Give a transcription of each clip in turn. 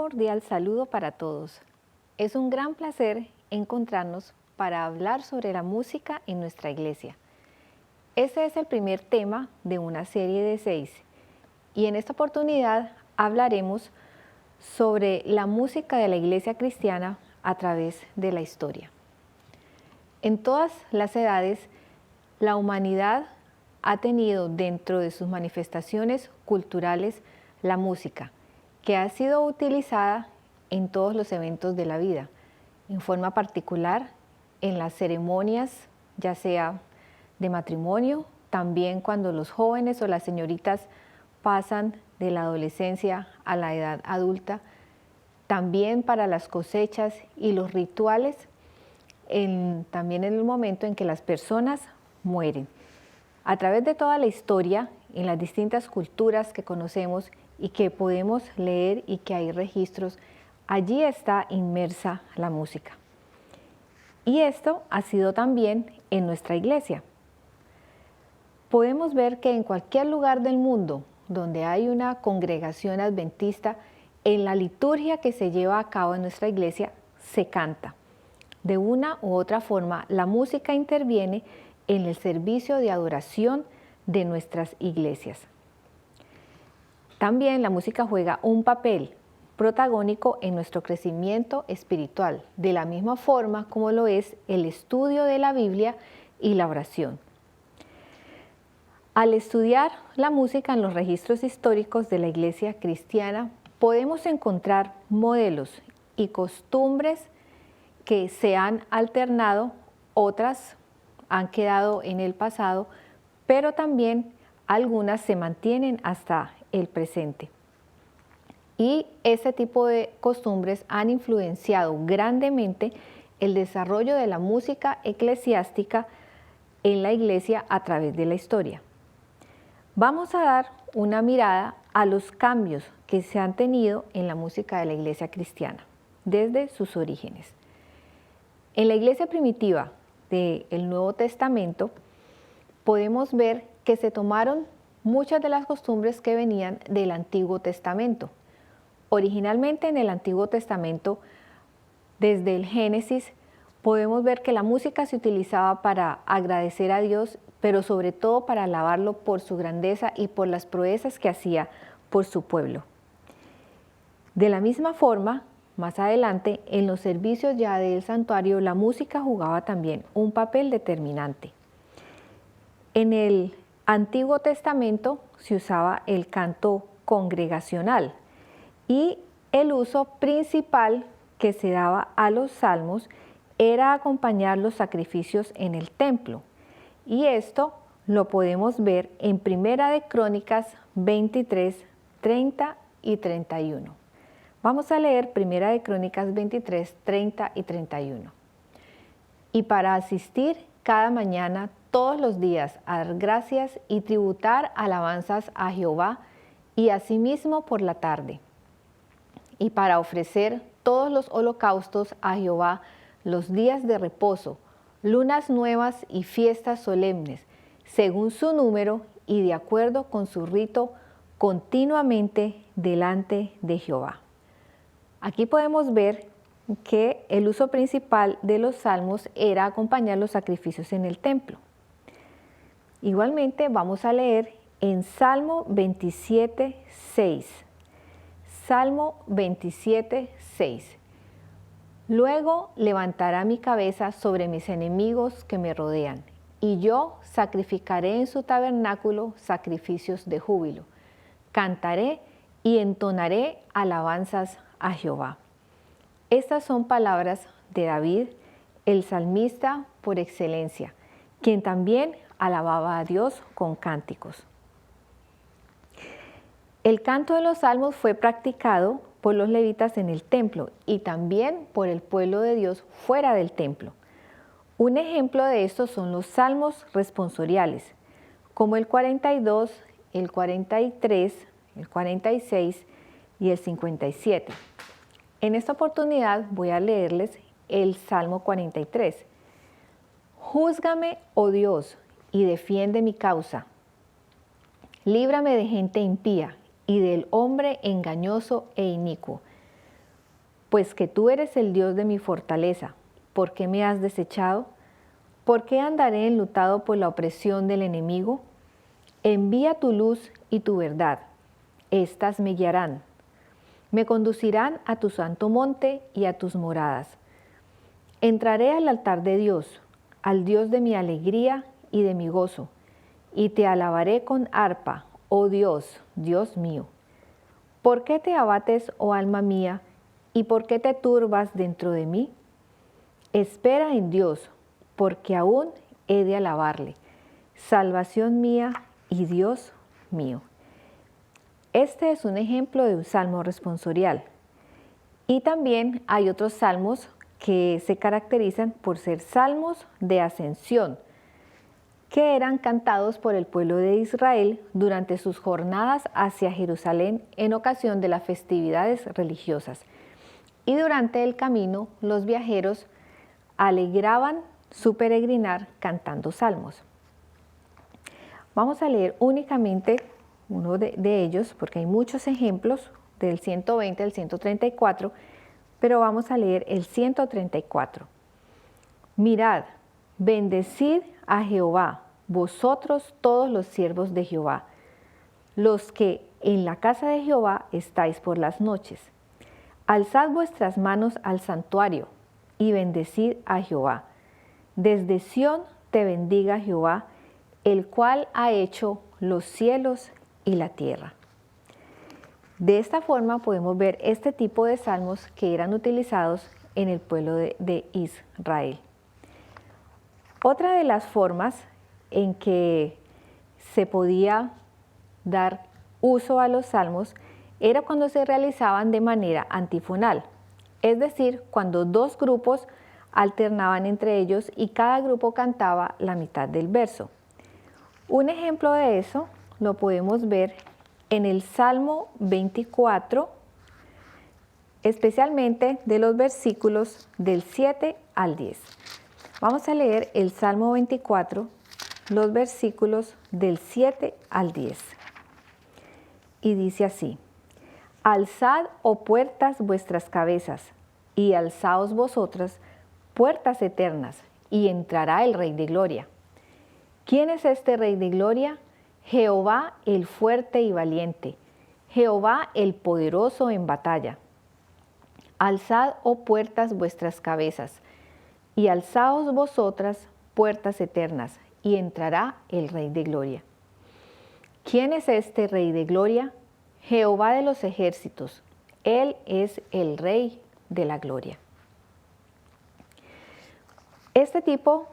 cordial saludo para todos. Es un gran placer encontrarnos para hablar sobre la música en nuestra iglesia. Este es el primer tema de una serie de 6 y en esta oportunidad hablaremos sobre la música de la iglesia cristiana a través de la historia. En todas las edades, la humanidad ha tenido dentro de sus manifestaciones culturales la música, que ha sido utilizada en todos los eventos de la vida, en forma particular en las ceremonias, ya sea de matrimonio, también cuando los jóvenes o las señoritas pasan de la adolescencia a la edad adulta, también para las cosechas y los rituales, también en el momento en que las personas mueren. A través de toda la historia, en las distintas culturas que conocemos y que podemos leer y que hay registros, allí está inmersa la música. Y esto ha sido también en nuestra iglesia. Podemos ver que en cualquier lugar del mundo donde hay una congregación adventista, en la liturgia que se lleva a cabo en nuestra iglesia se canta. De una u otra forma, la música interviene en el servicio de adoración de nuestras iglesias. También la música juega un papel protagónico en nuestro crecimiento espiritual, de la misma forma como lo es el estudio de la Biblia y la oración. Al estudiar la música en los registros históricos de la iglesia cristiana, podemos encontrar modelos y costumbres que se han alternado, otras han quedado en el pasado, pero también algunas se mantienen hasta el presente. Y ese tipo de costumbres han influenciado grandemente el desarrollo de la música eclesiástica en la iglesia a través de la historia. Vamos a dar una mirada a los cambios que se han tenido en la música de la iglesia cristiana, desde sus orígenes. En la iglesia primitiva del Nuevo Testamento podemos ver que se tomaron muchas de las costumbres que venían del Antiguo Testamento. Originalmente en el Antiguo Testamento, desde el Génesis, podemos ver que la música se utilizaba para agradecer a Dios, pero sobre todo para alabarlo por su grandeza y por las proezas que hacía por su pueblo. De la misma forma, más adelante, en los servicios ya del santuario, la música jugaba también un papel determinante. En el Antiguo Testamento se usaba el canto congregacional y el uso principal que se daba a los salmos era acompañar los sacrificios en el templo. Y esto lo podemos ver en Primera de Crónicas 23, 30 y 31. Vamos a leer Primera de Crónicas 23, 30 y 31. Y para asistir cada mañana, todos los días, a dar gracias y tributar alabanzas a Jehová, y asimismo por la tarde. Y para ofrecer todos los holocaustos a Jehová, los días de reposo, lunas nuevas y fiestas solemnes, según su número y de acuerdo con su rito, continuamente delante de Jehová. Aquí podemos ver que el uso principal de los salmos era acompañar los sacrificios en el templo. Igualmente vamos a leer en Salmo 27, 6. Salmo 27, 6. Luego levantará mi cabeza sobre mis enemigos que me rodean, y yo sacrificaré en su tabernáculo sacrificios de júbilo. Cantaré y entonaré alabanzas a Jehová. Estas son palabras de David, el salmista por excelencia, quien también alababa a Dios con cánticos. El canto de los salmos fue practicado por los levitas en el templo y también por el pueblo de Dios fuera del templo. Un ejemplo de esto son los salmos responsoriales, como el 42, el 43, el 46 y el 57. En esta oportunidad voy a leerles el Salmo 43. Júzgame, oh Dios, y defiende mi causa. Líbrame de gente impía y del hombre engañoso e inicuo. Pues que tú eres el Dios de mi fortaleza. ¿Por qué me has desechado? ¿Por qué andaré enlutado por la opresión del enemigo? Envía tu luz y tu verdad. Estas me guiarán. Me conducirán a tu santo monte y a tus moradas. Entraré al altar de Dios, al Dios de mi alegría y de mi gozo, y te alabaré con arpa, oh Dios, Dios mío. ¿Por qué te abates, oh alma mía, y por qué te turbas dentro de mí? Espera en Dios, porque aún he de alabarle, salvación mía y Dios mío. Este es un ejemplo de un salmo responsorial. Y también hay otros salmos que se caracterizan por ser salmos de ascensión, que eran cantados por el pueblo de Israel durante sus jornadas hacia Jerusalén en ocasión de las festividades religiosas. Y durante el camino, los viajeros alegraban su peregrinar cantando salmos. Vamos a leer únicamente uno de ellos, porque hay muchos ejemplos, del 120 al 134, pero vamos a leer el 134. Mirad, bendecid a Jehová, vosotros todos los siervos de Jehová, los que en la casa de Jehová estáis por las noches. Alzad vuestras manos al santuario y bendecid a Jehová. Desde Sión te bendiga Jehová, el cual ha hecho los cielos y la tierra. De esta forma podemos ver este tipo de salmos que eran utilizados en el pueblo de Israel. Otra de las formas en que se podía dar uso a los salmos era cuando se realizaban de manera antifonal, es decir, cuando dos grupos alternaban entre ellos y cada grupo cantaba la mitad del verso. Un ejemplo de eso lo podemos ver en el Salmo 24, especialmente de los versículos del 7 al 10. Vamos a leer el Salmo 24, los versículos del 7 al 10. Y dice así: Alzad, oh puertas, vuestras cabezas, y alzaos vosotras, puertas eternas, y entrará el Rey de Gloria. ¿Quién es este Rey de Gloria? Jehová el fuerte y valiente, Jehová el poderoso en batalla. Alzad, oh puertas, vuestras cabezas, y alzaos vosotras, puertas eternas, y entrará el Rey de Gloria. ¿Quién es este Rey de Gloria? Jehová de los ejércitos, Él es el Rey de la Gloria. Este tipo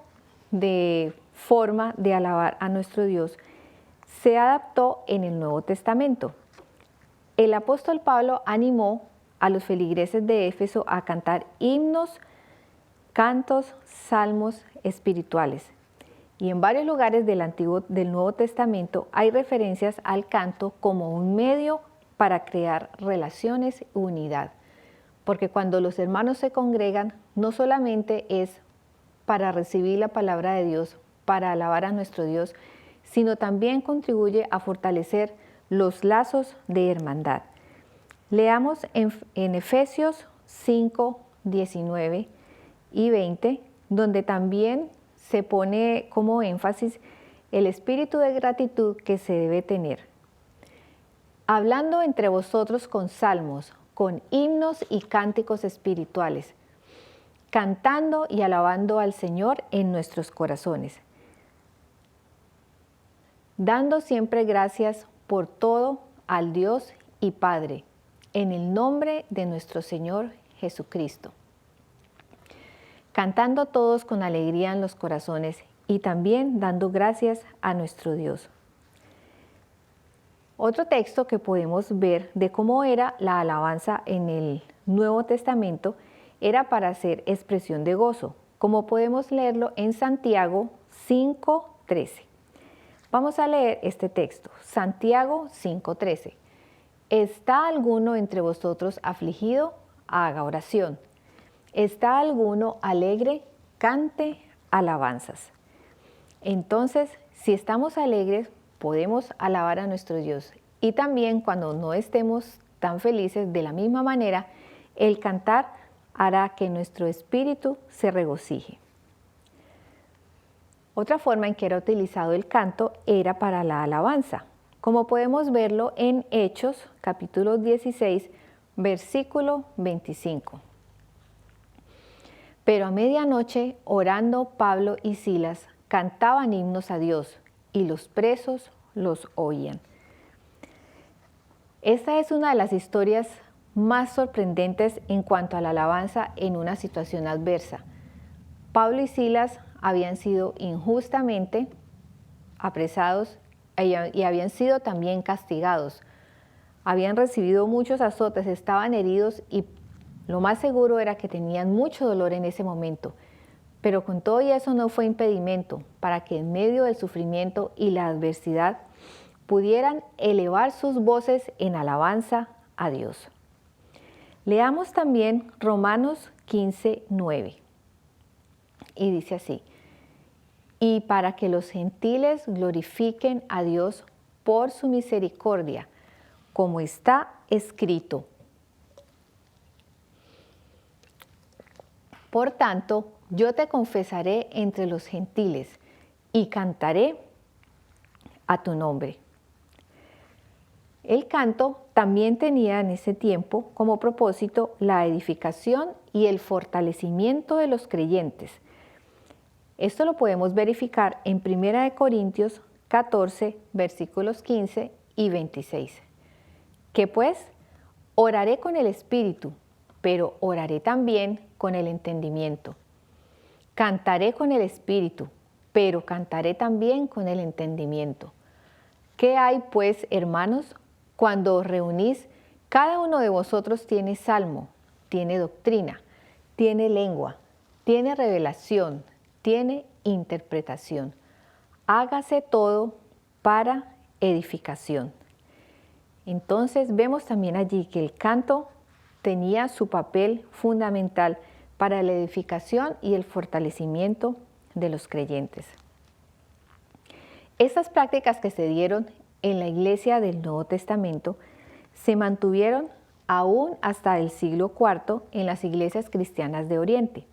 de forma de alabar a nuestro Dios se adaptó en el Nuevo Testamento. El apóstol Pablo animó a los feligreses de Éfeso a cantar himnos, cantos, salmos espirituales. Y en varios lugares del Nuevo Testamento hay referencias al canto como un medio para crear relaciones y unidad. Porque cuando los hermanos se congregan, no solamente es para recibir la palabra de Dios, para alabar a nuestro Dios, sino también contribuye a fortalecer los lazos de hermandad. Leamos en Efesios 5, 19 y 20, donde también se pone como énfasis el espíritu de gratitud que se debe tener. Hablando entre vosotros con salmos, con himnos y cánticos espirituales, cantando y alabando al Señor en nuestros corazones, dando siempre gracias por todo al Dios y Padre, en el nombre de nuestro Señor Jesucristo. Cantando todos con alegría en los corazones y también dando gracias a nuestro Dios. Otro texto que podemos ver de cómo era la alabanza en el Nuevo Testamento era para hacer expresión de gozo, como podemos leerlo en Santiago 5:13. Vamos a leer este texto, Santiago 5:13. ¿Está alguno entre vosotros afligido? Haga oración. ¿Está alguno alegre? Cante alabanzas. Entonces, si estamos alegres, podemos alabar a nuestro Dios. Y también cuando no estemos tan felices, de la misma manera, El cantar hará que nuestro espíritu se regocije. Otra forma en que era utilizado el canto era para la alabanza, como podemos verlo en Hechos, capítulo 16, versículo 25. Pero a medianoche, orando Pablo y Silas, cantaban himnos a Dios, y los presos los oían. Esta es una de las historias más sorprendentes en cuanto a la alabanza en una situación adversa. Pablo y Silas habían sido injustamente apresados y habían sido también castigados. Habían recibido muchos azotes, estaban heridos y lo más seguro era que tenían mucho dolor en ese momento. Pero con todo y eso no fue impedimento para que en medio del sufrimiento y la adversidad pudieran elevar sus voces en alabanza a Dios. Leamos también Romanos 15, 9. Y dice así: y para que los gentiles glorifiquen a Dios por su misericordia, como está escrito. Por tanto, yo te confesaré entre los gentiles y cantaré a tu nombre. El canto también tenía en ese tiempo como propósito la edificación y el fortalecimiento de los creyentes. Esto lo podemos verificar en 1 Corintios 14, versículos 15 y 26. Que pues, oraré con el espíritu, pero oraré también con el entendimiento. Cantaré con el espíritu, pero cantaré también con el entendimiento. ¿Qué hay pues, hermanos? Cuando os reunís, cada uno de vosotros tiene salmo, tiene doctrina, tiene lengua, tiene revelación, tiene interpretación. Hágase todo para edificación. Entonces vemos también allí que el canto tenía su papel fundamental para la edificación y el fortalecimiento de los creyentes. Estas prácticas que se dieron en la iglesia del Nuevo Testamento se mantuvieron aún hasta el siglo IV en las iglesias cristianas de Oriente.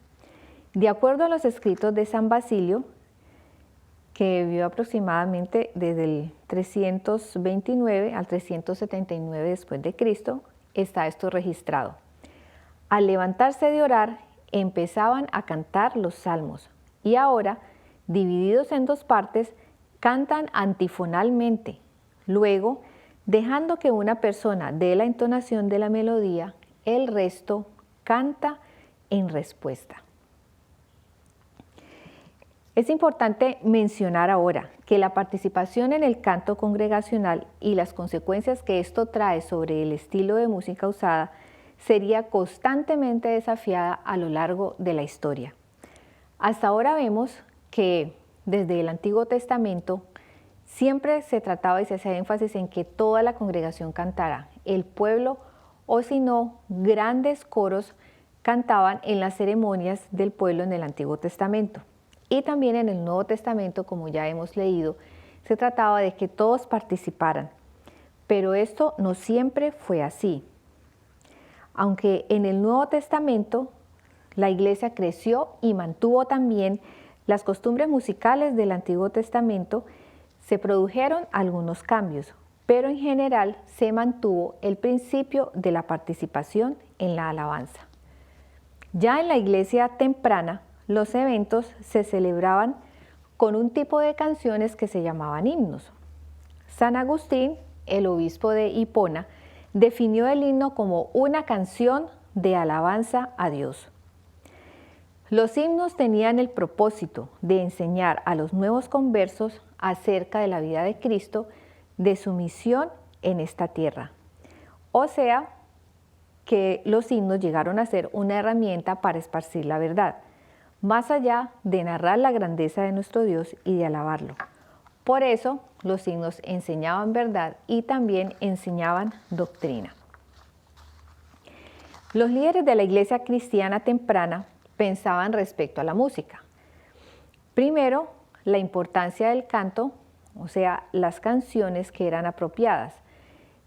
De acuerdo a los escritos de San Basilio, que vivió aproximadamente desde el 329 al 379 después de Cristo, está esto registrado. Al levantarse de orar, empezaban a cantar los salmos y ahora, divididos en dos partes, cantan antifonalmente. Luego, dejando que una persona dé la entonación de la melodía, el resto canta en respuesta. Es importante mencionar ahora que la participación en el canto congregacional y las consecuencias que esto trae sobre el estilo de música usada sería constantemente desafiada a lo largo de la historia. Hasta ahora vemos que desde el Antiguo Testamento siempre se trataba y se hacía énfasis en que toda la congregación cantara. El pueblo, o si no, grandes coros cantaban en las ceremonias del pueblo en el Antiguo Testamento. Y también en el Nuevo Testamento, como ya hemos leído, se trataba de que todos participaran. Pero esto no siempre fue así. Aunque en el Nuevo Testamento la iglesia creció y mantuvo también las costumbres musicales del Antiguo Testamento, se produjeron algunos cambios, pero en general se mantuvo el principio de la participación en la alabanza. Ya en la iglesia temprana, los eventos se celebraban con un tipo de canciones que se llamaban himnos. San Agustín, el obispo de Hipona, definió el himno como una canción de alabanza a Dios. Los himnos tenían el propósito de enseñar a los nuevos conversos acerca de la vida de Cristo, de su misión en esta tierra. O sea, que los himnos llegaron a ser una herramienta para esparcir la verdad, más allá de narrar la grandeza de nuestro Dios y de alabarlo. Por eso, los himnos enseñaban verdad y también enseñaban doctrina. Los líderes de la iglesia cristiana temprana pensaban respecto a la música. Primero, la importancia del canto, o sea, las canciones que eran apropiadas.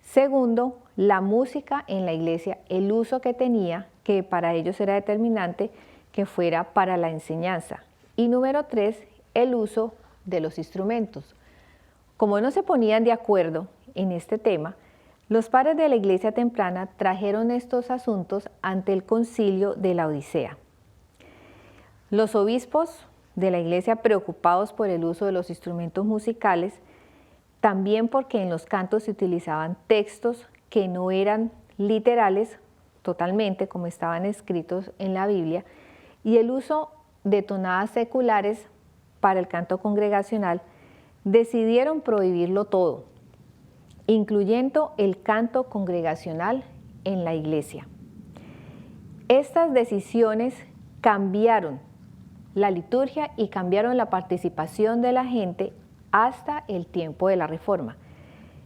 Segundo, la música en la iglesia, el uso que tenía, que para ellos era determinante que fuera para la enseñanza. Y número 3, el uso de los instrumentos. Como no se ponían de acuerdo en este tema, los padres de la iglesia temprana trajeron estos asuntos ante el concilio de la Odisea. Los obispos de la iglesia, preocupados por el uso de los instrumentos musicales, también porque en los cantos se utilizaban textos que no eran literales totalmente como estaban escritos en la Biblia, y el uso de tonadas seculares para el canto congregacional, decidieron prohibirlo todo, incluyendo el canto congregacional en la iglesia. Estas decisiones cambiaron la liturgia y cambiaron la participación de la gente hasta el tiempo de la Reforma.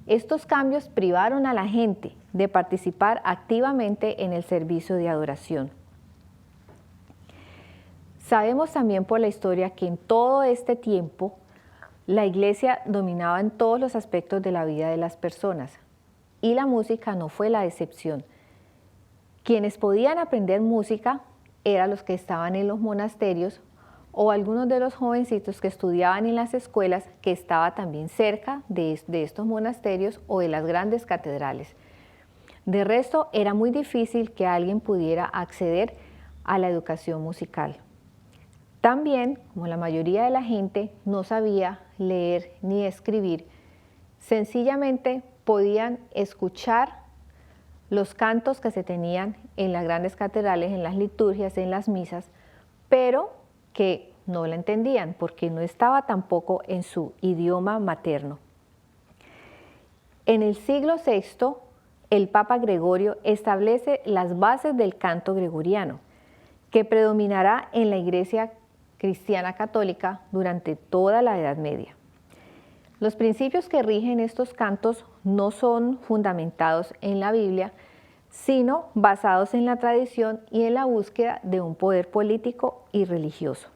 Estos cambios privaron a la gente de participar activamente en el servicio de adoración. Sabemos también por la historia que en todo este tiempo la iglesia dominaba en todos los aspectos de la vida de las personas y la música no fue la excepción. Quienes podían aprender música eran los que estaban en los monasterios o algunos de los jovencitos que estudiaban en las escuelas que estaban también cerca de estos monasterios o de las grandes catedrales. De resto, era muy difícil que alguien pudiera acceder a la educación musical. También, como la mayoría de la gente no sabía leer ni escribir, sencillamente podían escuchar los cantos que se tenían en las grandes catedrales, en las liturgias, en las misas, pero que no la entendían porque no estaba tampoco en su idioma materno. En el siglo VI, el Papa Gregorio establece las bases del canto gregoriano, que predominará en la Iglesia cristiana católica durante toda la Edad Media. Los principios que rigen estos cantos no son fundamentados en la Biblia, sino basados en la tradición y en la búsqueda de un poder político y religioso.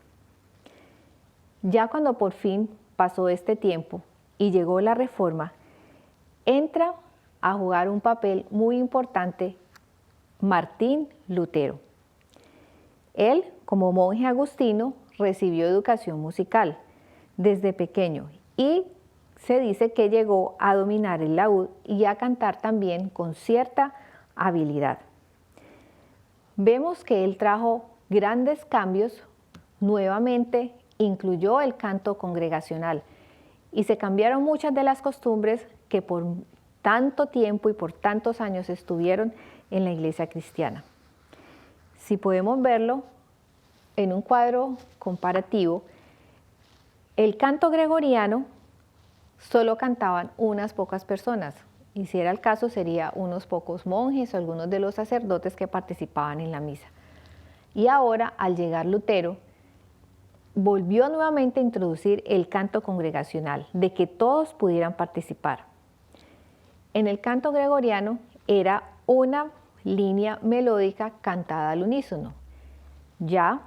Ya cuando por fin pasó este tiempo y llegó la Reforma, entra a jugar un papel muy importante Martín Lutero. Él, como monje agustino, recibió educación musical desde pequeño y se dice que llegó a dominar el laúd y a cantar también con cierta habilidad. Vemos que él trajo grandes cambios, nuevamente incluyó el canto congregacional y se cambiaron muchas de las costumbres que por tanto tiempo y por tantos años estuvieron en la iglesia cristiana. Si podemos verlo en un cuadro comparativo, el canto gregoriano solo cantaban unas pocas personas, y si era el caso sería unos pocos monjes o algunos de los sacerdotes que participaban en la misa. Y ahora, al llegar Lutero, volvió nuevamente a introducir el canto congregacional, de que todos pudieran participar. En el canto gregoriano era una línea melódica cantada al unísono. Ya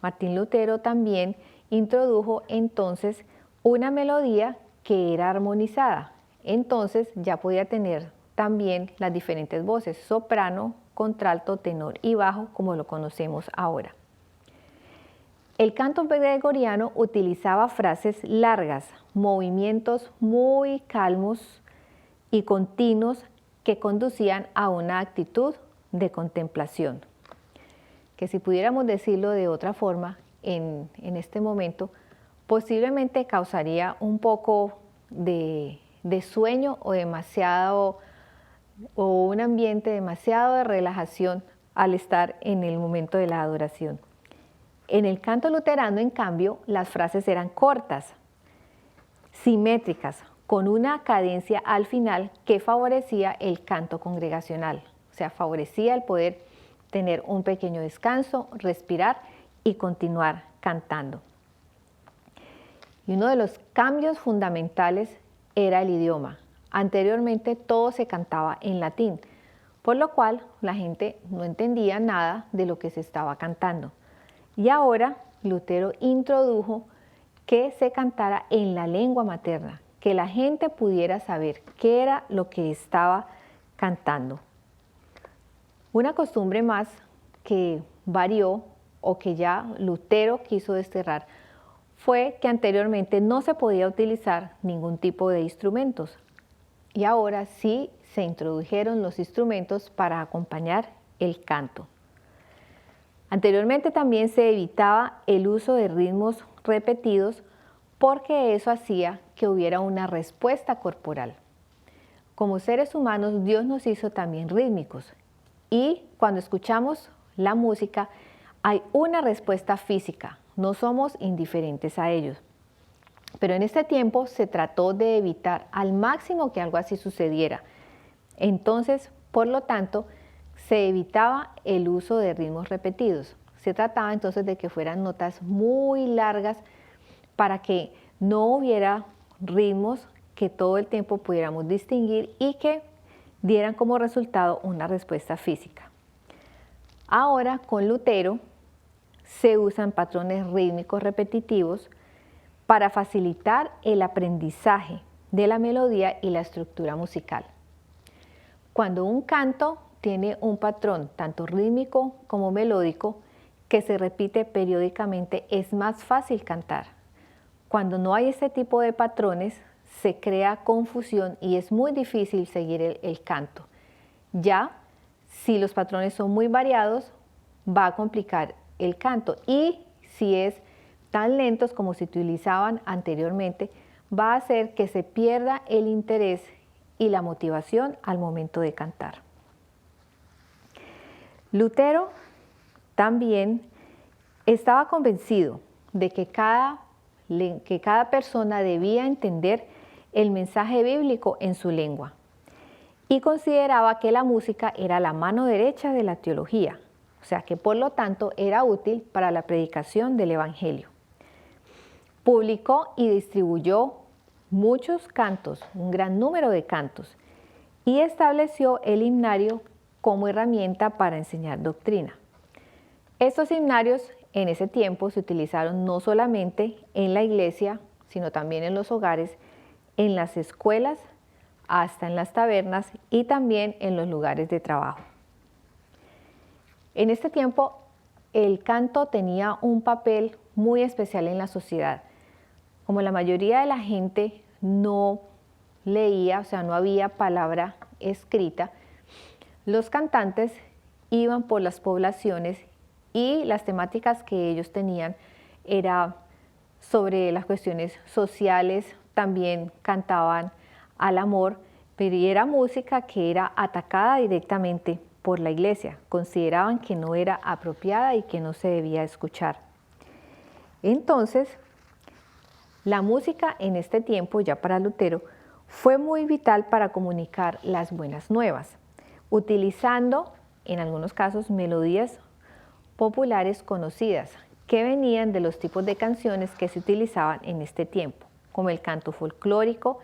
Martín Lutero también introdujo entonces una melodía que era armonizada. Entonces ya podía tener también las diferentes voces, soprano, contralto, tenor y bajo, como lo conocemos ahora. El canto gregoriano utilizaba frases largas, movimientos muy calmos y continuos que conducían a una actitud de contemplación, que si pudiéramos decirlo de otra forma, en este momento, posiblemente causaría un poco de sueño o un ambiente demasiado de relajación al estar en el momento de la adoración. En el canto luterano, en cambio, las frases eran cortas, simétricas, con una cadencia al final que favorecía el canto congregacional, o sea, favorecía el poder tener un pequeño descanso, respirar y continuar cantando. Y uno de los cambios fundamentales era el idioma. Anteriormente todo se cantaba en latín, por lo cual la gente no entendía nada de lo que se estaba cantando. Y ahora Lutero introdujo que se cantara en la lengua materna, que la gente pudiera saber qué era lo que estaba cantando. Una costumbre más que varió o que ya Lutero quiso desterrar fue que anteriormente no se podía utilizar ningún tipo de instrumentos y ahora sí se introdujeron los instrumentos para acompañar el canto. Anteriormente también se evitaba el uso de ritmos repetidos porque eso hacía que hubiera una respuesta corporal. Como seres humanos, Dios nos hizo también rítmicos y cuando escuchamos la música hay una respuesta física, no somos indiferentes a ellos. Pero en este tiempo se trató de evitar al máximo que algo así sucediera. Entonces, por lo tanto, se evitaba el uso de ritmos repetidos. Se trataba entonces de que fueran notas muy largas para que no hubiera ritmos que todo el tiempo pudiéramos distinguir y que dieran como resultado una respuesta física. Ahora, con Lutero, se usan patrones rítmicos repetitivos para facilitar el aprendizaje de la melodía y la estructura musical. Cuando un canto tiene un patrón tanto rítmico como melódico que se repite periódicamente, es más fácil cantar. Cuando no hay este tipo de patrones, se crea confusión y es muy difícil seguir el canto. Ya, si los patrones son muy variados, va a complicar el canto y si es tan lentos como se utilizaban anteriormente, va a hacer que se pierda el interés y la motivación al momento de cantar. Lutero también estaba convencido de que cada persona debía entender el mensaje bíblico en su lengua y consideraba que la música era la mano derecha de la teología, o sea que por lo tanto era útil para la predicación del Evangelio. Publicó y distribuyó muchos cantos, un gran número de cantos, y estableció el himnario como herramienta para enseñar doctrina. Estos himnarios en ese tiempo se utilizaron no solamente en la iglesia, sino también en los hogares, en las escuelas, hasta en las tabernas y también en los lugares de trabajo. En este tiempo, el canto tenía un papel muy especial en la sociedad. Como la mayoría de la gente no leía, o sea, no había palabra escrita, los cantantes iban por las poblaciones y las temáticas que ellos tenían era sobre las cuestiones sociales, también cantaban al amor, pero era música que era atacada directamente por la iglesia. Consideraban que no era apropiada y que no se debía escuchar. Entonces, la música en este tiempo, ya para Lutero, fue muy vital para comunicar las buenas nuevas, utilizando en algunos casos melodías populares conocidas que venían de los tipos de canciones que se utilizaban en este tiempo, como el canto folclórico,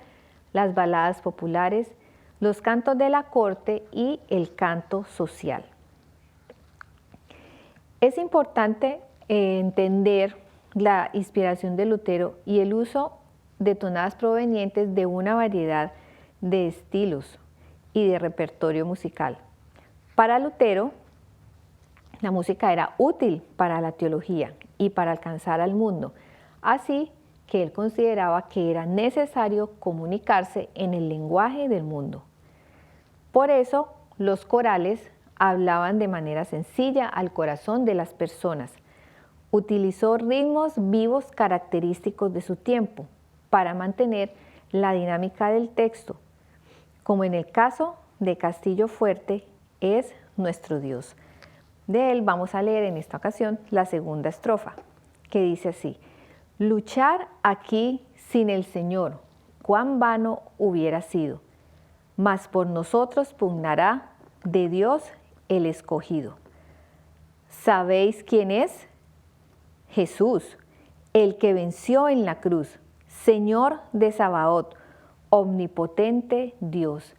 las baladas populares, los cantos de la corte y el canto social. Es importante entender la inspiración de Lutero y el uso de tonadas provenientes de una variedad de estilos y de repertorio musical. Para Lutero, la música era útil para la teología y para alcanzar al mundo, así que él consideraba que era necesario comunicarse en el lenguaje del mundo. Por eso, los corales hablaban de manera sencilla al corazón de las personas. Utilizó ritmos vivos característicos de su tiempo para mantener la dinámica del texto, como en el caso de Castillo Fuerte es nuestro Dios. De él vamos a leer en esta ocasión la segunda estrofa, que dice así: luchar aquí sin el Señor, cuán vano hubiera sido, mas por nosotros pugnará de Dios el escogido. ¿Sabéis quién es? Jesús, el que venció en la cruz, Señor de Sabaoth, omnipotente Dios.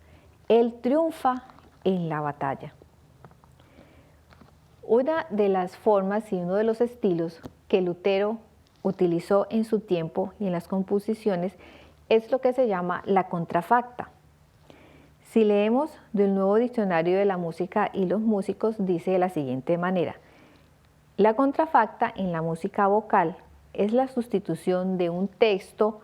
Él triunfa en la batalla. Una de las formas y uno de los estilos que Lutero utilizó en su tiempo y en las composiciones es lo que se llama la contrafacta. Si leemos del Nuevo Diccionario de la Música y los Músicos, dice de la siguiente manera: la contrafacta en la música vocal es la sustitución de un texto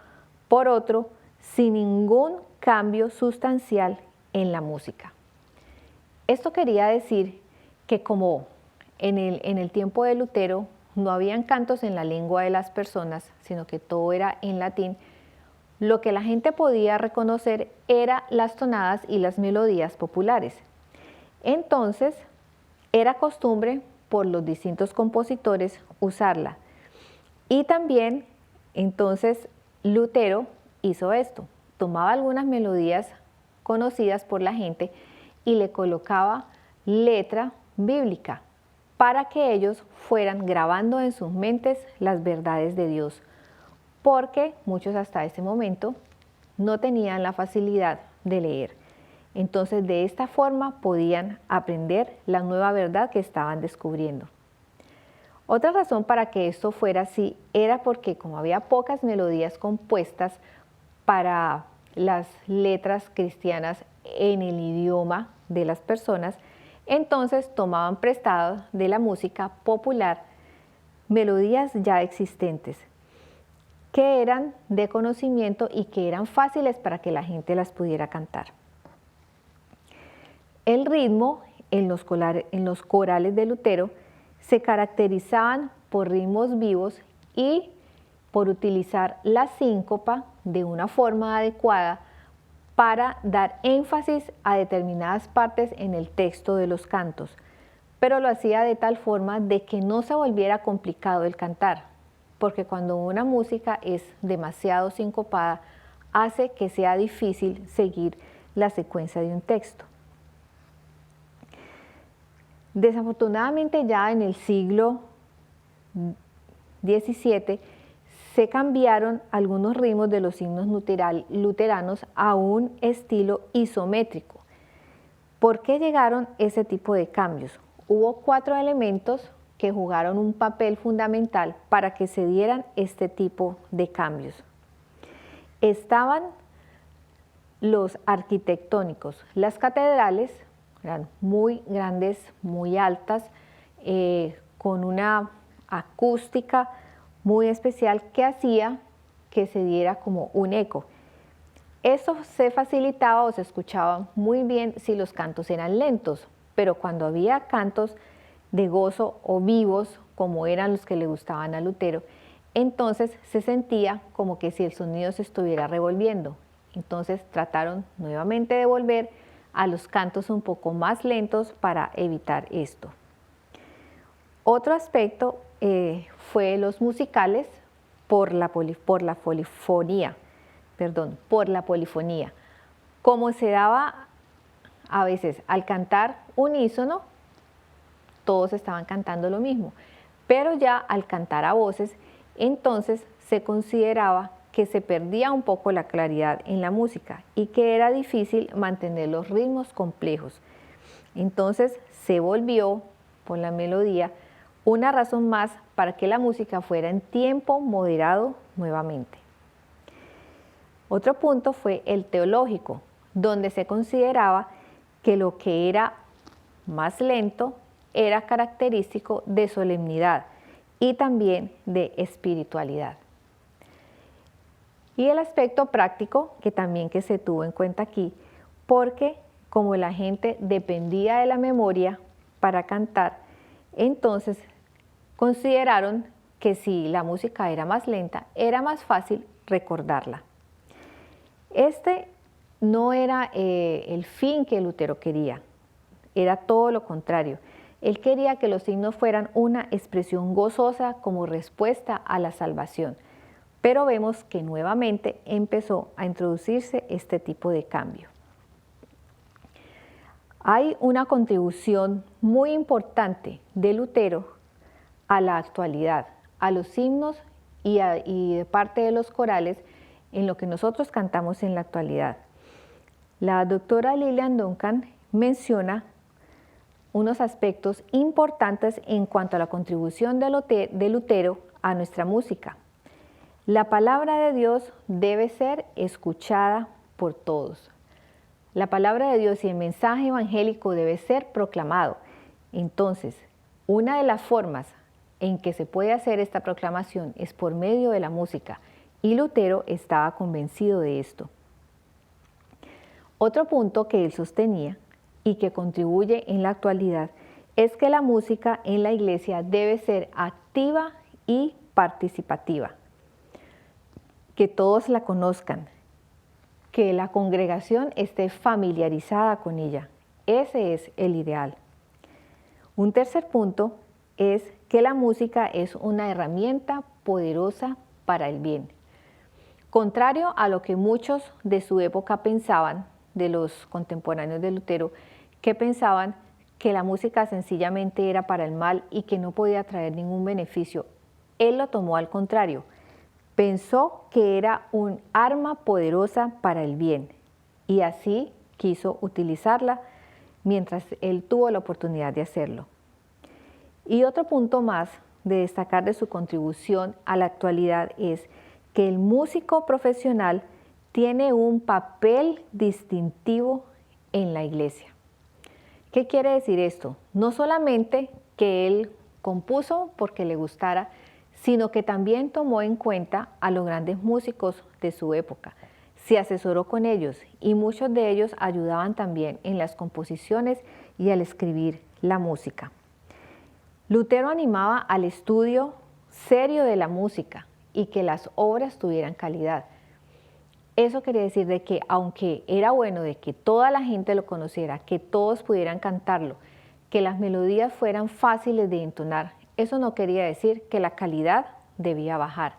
por otro sin ningún cambio sustancial en la música. Esto quería decir que como en el tiempo de Lutero no habían cantos en la lengua de las personas, sino que todo era en latín, lo que la gente podía reconocer era las tonadas y las melodías populares. Entonces, era costumbre por los distintos compositores usarla. Y también, entonces, Lutero hizo esto. Tomaba algunas melodías conocidas por la gente y le colocaba letra bíblica para que ellos fueran grabando en sus mentes las verdades de Dios, porque muchos hasta ese momento no tenían la facilidad de leer. Entonces, de esta forma podían aprender la nueva verdad que estaban descubriendo. Otra razón para que esto fuera así era porque como había pocas melodías compuestas para las letras cristianas en el idioma de las personas, entonces tomaban prestado de la música popular melodías ya existentes, que eran de conocimiento y que eran fáciles para que la gente las pudiera cantar. El ritmo en los corales de Lutero se caracterizaban por ritmos vivos y por utilizar la síncopa de una forma adecuada para dar énfasis a determinadas partes en el texto de los cantos, pero lo hacía de tal forma de que no se volviera complicado el cantar, porque cuando una música es demasiado sincopada, hace que sea difícil seguir la secuencia de un texto. Desafortunadamente ya en el siglo XVII se cambiaron algunos ritmos de los himnos luteranos a un estilo isométrico. ¿Por qué llegaron ese tipo de cambios? Hubo 4 elementos que jugaron un papel fundamental para que se dieran este tipo de cambios. Estaban los arquitectónicos. Las catedrales eran muy grandes, muy altas, con una acústica muy especial que hacía que se diera como un eco. Eso se facilitaba o se escuchaba muy bien si los cantos eran lentos, pero cuando había cantos de gozo o vivos, como eran los que le gustaban a Lutero, entonces se sentía como que si el sonido se estuviera revolviendo. Entonces trataron nuevamente de volver a los cantos un poco más lentos para evitar esto. Otro aspecto fue los musicales por la polifonía. Como se daba a veces al cantar unísono, todos estaban cantando lo mismo, pero ya al cantar a voces, entonces se consideraba que se perdía un poco la claridad en la música y que era difícil mantener los ritmos complejos. Entonces se volvió, por la melodía, una razón más para que la música fuera en tiempo moderado nuevamente. Otro punto fue el teológico, donde se consideraba que lo que era más lento era característico de solemnidad y también de espiritualidad. Y el aspecto práctico, que también se tuvo en cuenta aquí, porque como la gente dependía de la memoria para cantar, entonces consideraron que si la música era más lenta, era más fácil recordarla. Este no era el fin que Lutero quería, era todo lo contrario. Él quería que los himnos fueran una expresión gozosa como respuesta a la salvación, pero vemos que nuevamente empezó a introducirse este tipo de cambio. Hay una contribución muy importante de Lutero a la actualidad, a los himnos y de parte de los corales en lo que nosotros cantamos en la actualidad. La doctora Lilian Duncan menciona unos aspectos importantes en cuanto a la contribución de Lutero a nuestra música. La palabra de Dios debe ser escuchada por todos. La palabra de Dios y el mensaje evangélico debe ser proclamado. Entonces, una de las formas en que se puede hacer esta proclamación es por medio de la música, y Lutero estaba convencido de esto. Otro punto que él sostenía y que contribuye en la actualidad es que la música en la iglesia debe ser activa y participativa, que todos la conozcan, que la congregación esté familiarizada con ella. Ese es el ideal. Un tercer punto es que la música es una herramienta poderosa para el bien. Contrario a lo que muchos de su época pensaban, de los contemporáneos de Lutero, que pensaban que la música sencillamente era para el mal y que no podía traer ningún beneficio, él lo tomó al contrario. Pensó que era un arma poderosa para el bien y así quiso utilizarla mientras él tuvo la oportunidad de hacerlo. Y otro punto más de destacar de su contribución a la actualidad es que el músico profesional tiene un papel distintivo en la iglesia. ¿Qué quiere decir esto? No solamente que él compuso porque le gustara, sino que también tomó en cuenta a los grandes músicos de su época. Se asesoró con ellos y muchos de ellos ayudaban también en las composiciones y al escribir la música. Lutero animaba al estudio serio de la música y que las obras tuvieran calidad. Eso quería decir de que aunque era bueno de que toda la gente lo conociera, que todos pudieran cantarlo, que las melodías fueran fáciles de entonar, eso no quería decir que la calidad debía bajar.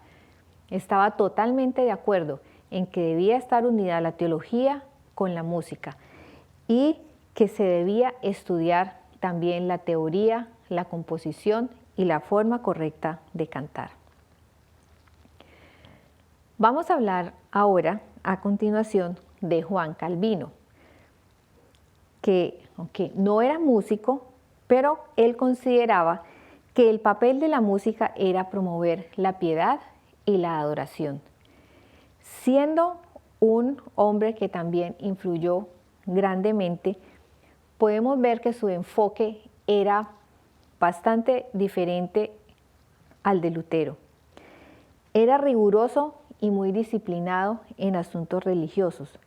Estaba totalmente de acuerdo en que debía estar unida la teología con la música y que se debía estudiar también la teoría, la composición y la forma correcta de cantar. Vamos a hablar ahora, a continuación, de Juan Calvino, que aunque no era músico, pero él consideraba que el papel de la música era promover la piedad y la adoración. Siendo un hombre que también influyó grandemente, podemos ver que su enfoque era bastante diferente al de Lutero. Era riguroso y muy disciplinado en asuntos religiosos.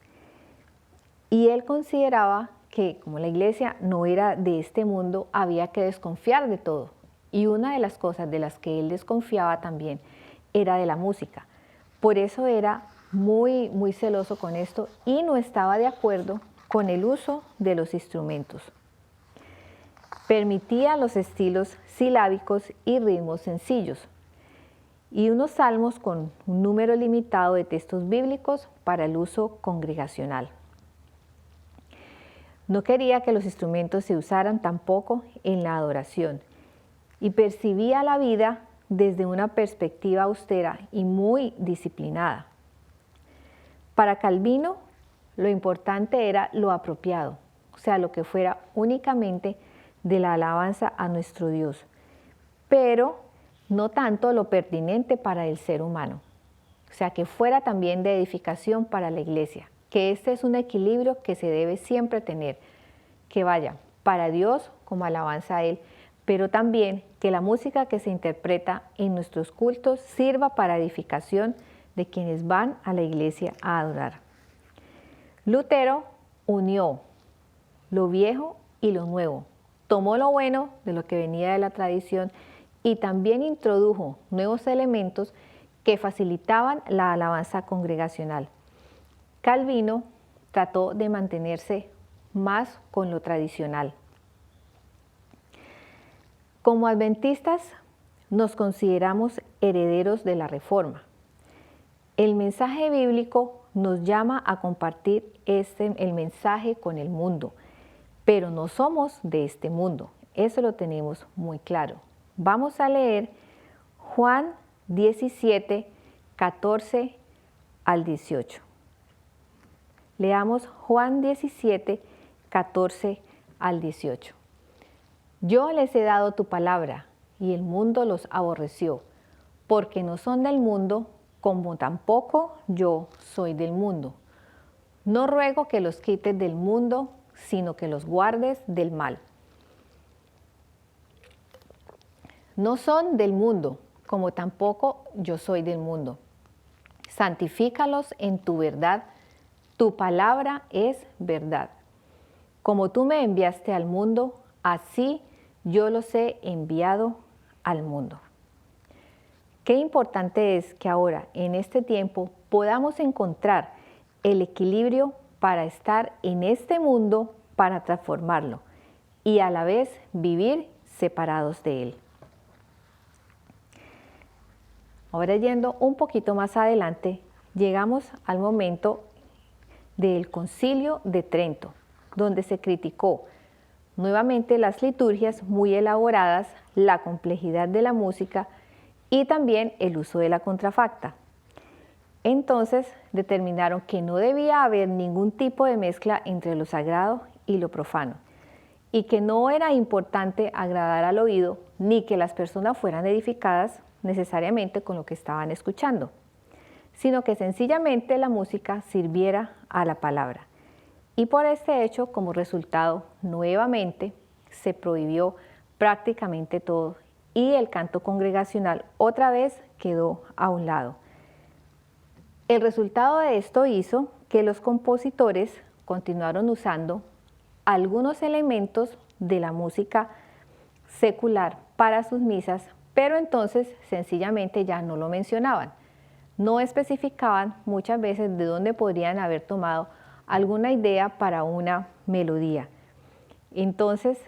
Y él consideraba que como la iglesia no era de este mundo, había que desconfiar de todo. Y una de las cosas de las que él desconfiaba también era de la música. Por eso era muy celoso con esto y no estaba de acuerdo con el uso de los instrumentos. Permitía los estilos silábicos y ritmos sencillos, y unos salmos con un número limitado de textos bíblicos para el uso congregacional. No quería que los instrumentos se usaran tampoco en la adoración y percibía la vida desde una perspectiva austera y muy disciplinada. Para Calvino, lo importante era lo apropiado, o sea, lo que fuera únicamente de la alabanza a nuestro Dios, pero no tanto lo pertinente para el ser humano, o sea, que fuera también de edificación para la iglesia, que este es un equilibrio que se debe siempre tener, que vaya para Dios como alabanza a Él, pero también que la música que se interpreta en nuestros cultos sirva para edificación de quienes van a la iglesia a adorar. Lutero unió lo viejo y lo nuevo, tomó lo bueno de lo que venía de la tradición y también introdujo nuevos elementos que facilitaban la alabanza congregacional. Calvino trató de mantenerse más con lo tradicional. Como adventistas nos consideramos herederos de la Reforma. El mensaje bíblico nos llama a compartir el mensaje con el mundo, pero no somos de este mundo, eso lo tenemos muy claro. Vamos a leer Juan 17, 14 al 18. Leamos Juan 17, 14 al 18. Yo les he dado tu palabra y el mundo los aborreció, porque no son del mundo, como tampoco yo soy del mundo. No ruego que los quites del mundo, sino que los guardes del mal. No son del mundo, como tampoco yo soy del mundo. Santifícalos en tu verdad, tu palabra es verdad. Como tú me enviaste al mundo, así yo los he enviado al mundo. Qué importante es que ahora, en este tiempo, podamos encontrar el equilibrio para estar en este mundo, para transformarlo y a la vez vivir separados de él. Ahora yendo un poquito más adelante, llegamos al momento del Concilio de Trento, donde se criticó nuevamente las liturgias muy elaboradas, la complejidad de la música y también el uso de la contrafacta. Entonces determinaron que no debía haber ningún tipo de mezcla entre lo sagrado y lo profano, y que no era importante agradar al oído ni que las personas fueran edificadas necesariamente con lo que estaban escuchando, sino que sencillamente la música sirviera a la palabra. Y por este hecho, como resultado, nuevamente se prohibió prácticamente todo y el canto congregacional otra vez quedó a un lado. El resultado de esto hizo que los compositores continuaron usando algunos elementos de la música secular para sus misas, pero entonces sencillamente ya no lo mencionaban. No especificaban muchas veces de dónde podrían haber tomado alguna idea para una melodía. Entonces,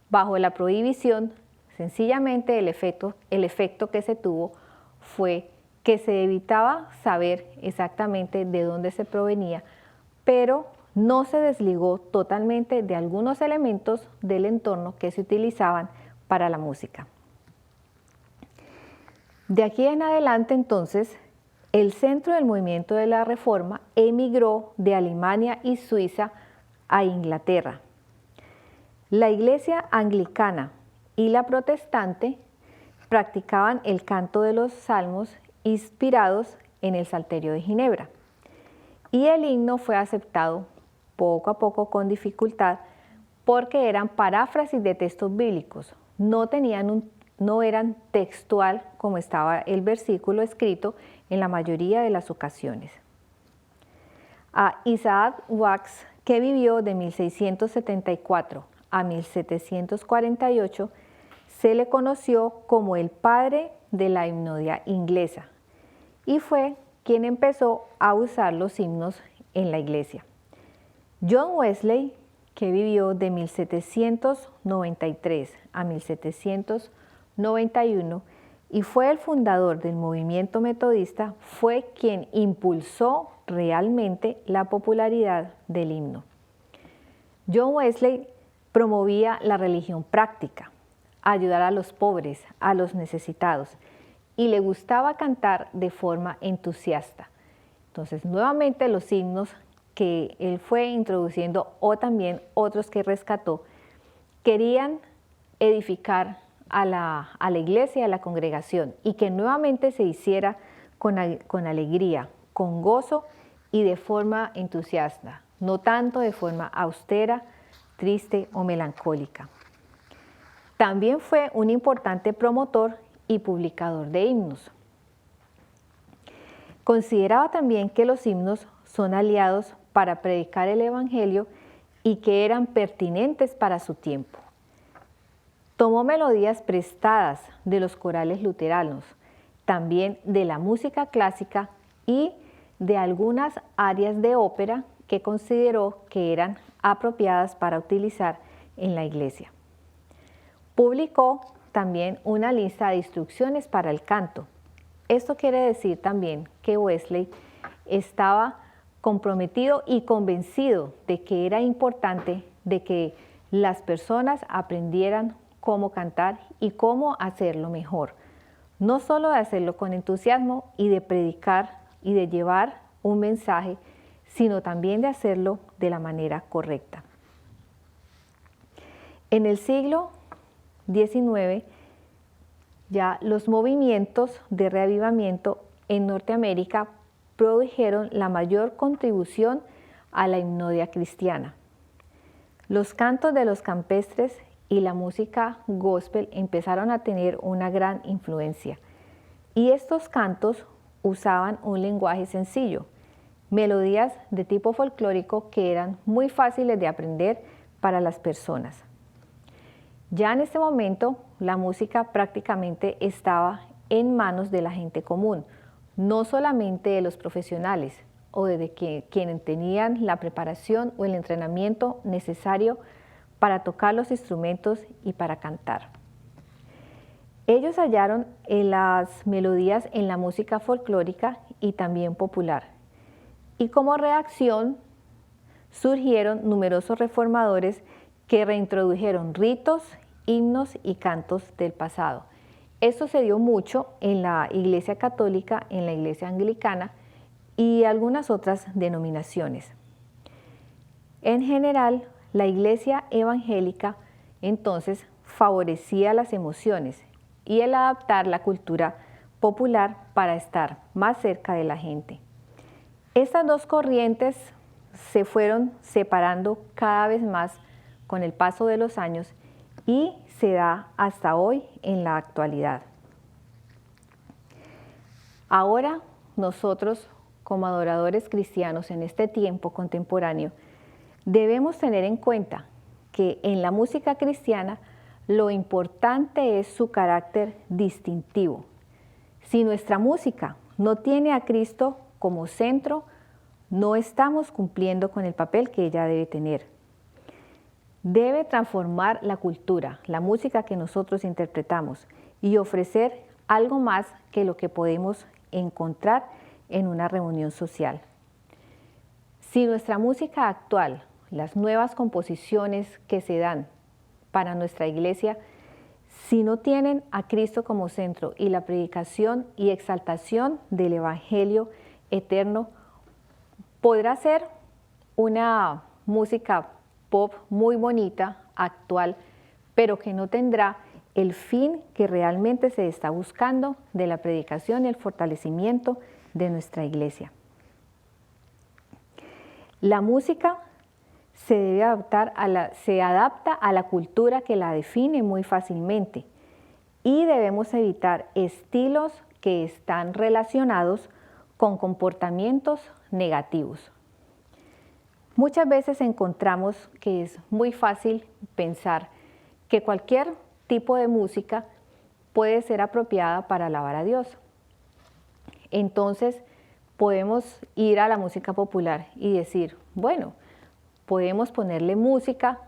bajo la prohibición, sencillamente el efecto que se tuvo fue que se evitaba saber exactamente de dónde se provenía, pero no se desligó totalmente de algunos elementos del entorno que se utilizaban para la música. De aquí en adelante, entonces, el centro del movimiento de la Reforma emigró de Alemania y Suiza a Inglaterra. La iglesia anglicana y la protestante practicaban el canto de los salmos inspirados en el Salterio de Ginebra. Y el himno fue aceptado poco a poco con dificultad porque eran paráfrasis de textos bíblicos, no eran textual como estaba el versículo escrito en la mayoría de las ocasiones. A Isaac Watts, que vivió de 1674 a 1748, se le conoció como el padre de la himnodia inglesa y fue quien empezó a usar los himnos en la iglesia. John Wesley, que vivió de 1793 a 1791 y fue el fundador del movimiento metodista, fue quien impulsó realmente la popularidad del himno. John Wesley promovía la religión práctica, ayudar a los pobres, a los necesitados, y le gustaba cantar de forma entusiasta. Entonces, nuevamente los himnos que él fue introduciendo o también otros que rescató, querían edificar a la iglesia y a la congregación y que nuevamente se hiciera con alegría, con gozo y de forma entusiasta, no tanto de forma austera, triste o melancólica. También fue un importante promotor y publicador de himnos. Consideraba también que los himnos son aliados para predicar el Evangelio y que eran pertinentes para su tiempo. Tomó melodías prestadas de los corales luteranos, también de la música clásica y de algunas áreas de ópera que consideró que eran apropiadas para utilizar en la iglesia. Publicó también una lista de instrucciones para el canto. Esto quiere decir también que Wesley estaba comprometido y convencido de que era importante de que las personas aprendieran cómo cantar y cómo hacerlo mejor. No solo de hacerlo con entusiasmo y de predicar y de llevar un mensaje, sino también de hacerlo de la manera correcta. En el siglo XIX, ya los movimientos de reavivamiento en Norteamérica produjeron la mayor contribución a la himnodia cristiana. Los cantos de los campestres y la música gospel empezaron a tener una gran influencia. Y estos cantos usaban un lenguaje sencillo, melodías de tipo folclórico que eran muy fáciles de aprender para las personas. Ya en este momento, la música prácticamente estaba en manos de la gente común, no solamente de los profesionales o de quienes tenían la preparación o el entrenamiento necesario para tocar los instrumentos y para cantar. Ellos hallaron las melodías en la música folclórica y también popular. Y como reacción surgieron numerosos reformadores que reintrodujeron ritos, himnos y cantos del pasado. Esto se dio mucho en la Iglesia Católica, en la Iglesia Anglicana y algunas otras denominaciones. En general, la Iglesia evangélica entonces favorecía las emociones y el adaptar la cultura popular para estar más cerca de la gente. Estas dos corrientes se fueron separando cada vez más con el paso de los años y se da hasta hoy en la actualidad. Ahora nosotros, como adoradores cristianos en este tiempo contemporáneo, debemos tener en cuenta que en la música cristiana lo importante es su carácter distintivo. Si nuestra música no tiene a Cristo como centro, no estamos cumpliendo con el papel que ella debe tener. Debe transformar la cultura, la música que nosotros interpretamos y ofrecer algo más que lo que podemos encontrar en una reunión social. Si nuestra música actual, las nuevas composiciones que se dan para nuestra iglesia, si no tienen a Cristo como centro y la predicación y exaltación del Evangelio eterno, podrá ser una música pop muy bonita, actual, pero que no tendrá el fin que realmente se está buscando de la predicación y el fortalecimiento de nuestra iglesia. La música se adapta a la cultura que la define muy fácilmente y debemos evitar estilos que están relacionados con comportamientos negativos. Muchas veces encontramos que es muy fácil pensar que cualquier tipo de música puede ser apropiada para alabar a Dios. Entonces podemos ir a la música popular y decir, bueno, podemos ponerle música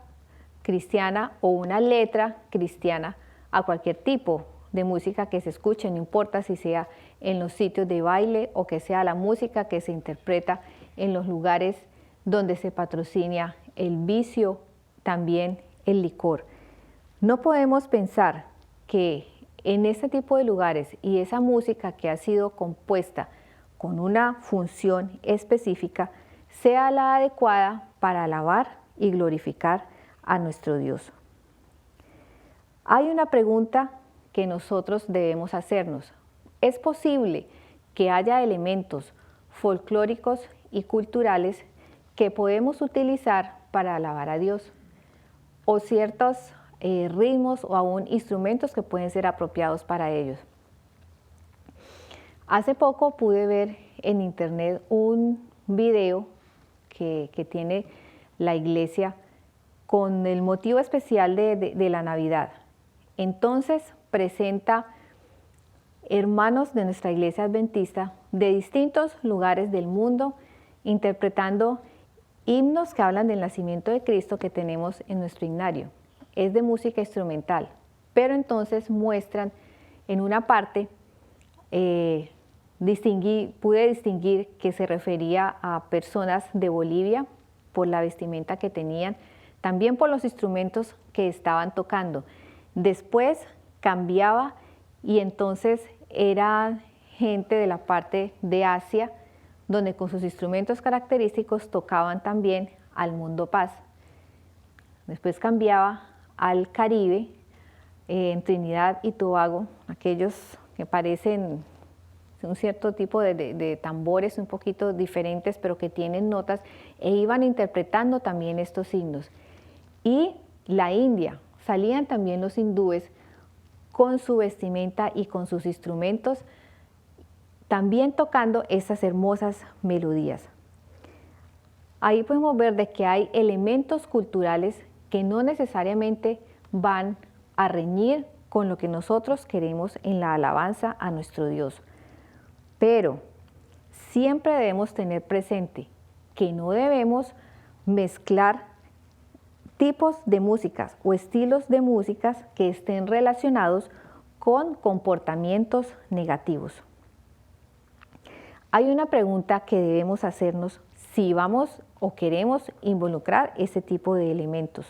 cristiana o una letra cristiana a cualquier tipo de música que se escuche, no importa si sea en los sitios de baile o que sea la música que se interpreta en los lugares donde se patrocina el vicio, también el licor. No podemos pensar que en este tipo de lugares y esa música que ha sido compuesta con una función específica sea la adecuada para alabar y glorificar a nuestro Dios. Hay una pregunta que nosotros debemos hacernos. ¿Es posible que haya elementos folclóricos y culturales que podemos utilizar para alabar a Dios? O ciertos ritmos o aún instrumentos que pueden ser apropiados para ellos. Hace poco pude ver en internet un video que tiene la iglesia con el motivo especial de la Navidad. Entonces presenta hermanos de nuestra iglesia adventista de distintos lugares del mundo interpretando himnos que hablan del nacimiento de Cristo que tenemos en nuestro himnario. Es de música instrumental, pero entonces muestran en una parte, pude distinguir que se refería a personas de Bolivia por la vestimenta que tenían, también por los instrumentos que estaban tocando. Después cambiaba y entonces era gente de la parte de Asia, donde con sus instrumentos característicos tocaban también al mundo paz. Después cambiaba al Caribe, en Trinidad y Tobago, aquellos que parecen un cierto tipo de tambores un poquito diferentes, pero que tienen notas, e iban interpretando también estos signos. Y la India, salían también los hindúes con su vestimenta y con sus instrumentos, también tocando esas hermosas melodías. Ahí podemos ver de que hay elementos culturales que no necesariamente van a reñir con lo que nosotros queremos en la alabanza a nuestro Dios. Pero siempre debemos tener presente que no debemos mezclar tipos de músicas o estilos de músicas que estén relacionados con comportamientos negativos. Hay una pregunta que debemos hacernos si vamos o queremos involucrar ese tipo de elementos.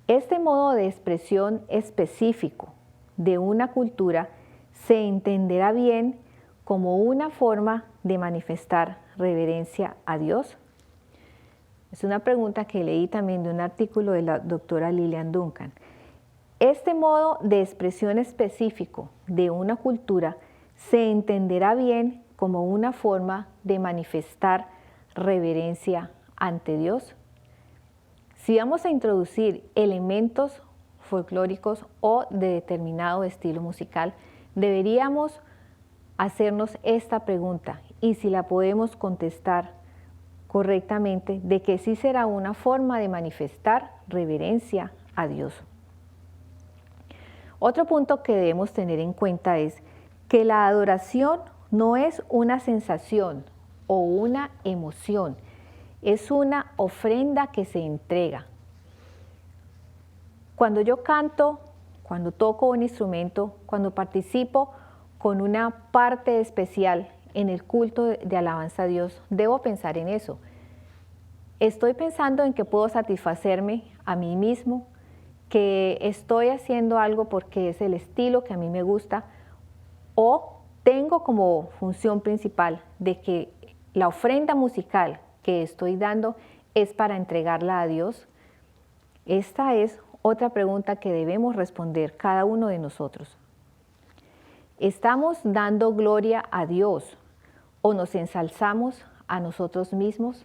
Este modo de expresión específico de una cultura se entenderá bien como una forma de manifestar reverencia a Dios. Es una pregunta que leí también de un artículo de la doctora Lillian Duncan. Este modo de expresión específico de una cultura se entenderá bien como una forma de manifestar reverencia ante Dios. Si vamos a introducir elementos folclóricos o de determinado estilo musical, deberíamos hacernos esta pregunta, y si la podemos contestar correctamente, de que sí será una forma de manifestar reverencia a Dios. Otro punto que debemos tener en cuenta es que la adoración no es una sensación o una emoción, es una ofrenda que se entrega. Cuando yo canto, cuando toco un instrumento, cuando participo con una parte especial en el culto de alabanza a Dios, debo pensar en eso. Estoy pensando en que puedo satisfacerme a mí mismo, que estoy haciendo algo porque es el estilo que a mí me gusta, o tengo como función principal de que la ofrenda musical que estoy dando es para entregarla a Dios. Esta es otra pregunta que debemos responder cada uno de nosotros. ¿Estamos dando gloria a Dios o nos ensalzamos a nosotros mismos?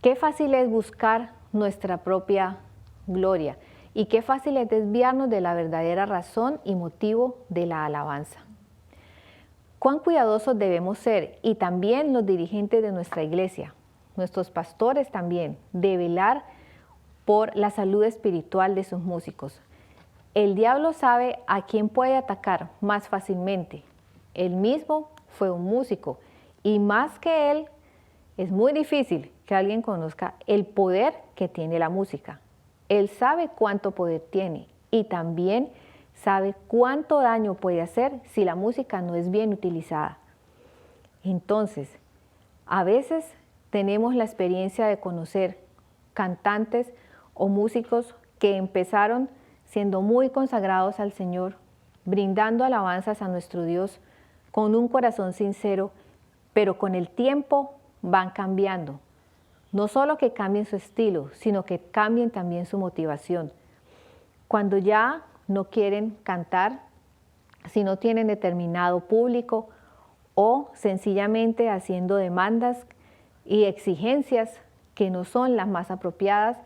Qué fácil es buscar nuestra propia gloria y qué fácil es desviarnos de la verdadera razón y motivo de la alabanza. Cuán cuidadosos debemos ser, y también los dirigentes de nuestra iglesia, nuestros pastores también, de velar por la salud espiritual de sus músicos. El diablo sabe a quién puede atacar más fácilmente. Él mismo fue un músico, y más que él, es muy difícil que alguien conozca el poder que tiene la música. Él sabe cuánto poder tiene y también sabe cuánto daño puede hacer si la música no es bien utilizada. Entonces, a veces tenemos la experiencia de conocer cantantes o músicos que empezaron siendo muy consagrados al Señor, brindando alabanzas a nuestro Dios con un corazón sincero, pero con el tiempo van cambiando. No solo que cambien su estilo, sino que cambien también su motivación. Cuando ya no quieren cantar, si no tienen determinado público, o sencillamente haciendo demandas y exigencias que no son las más apropiadas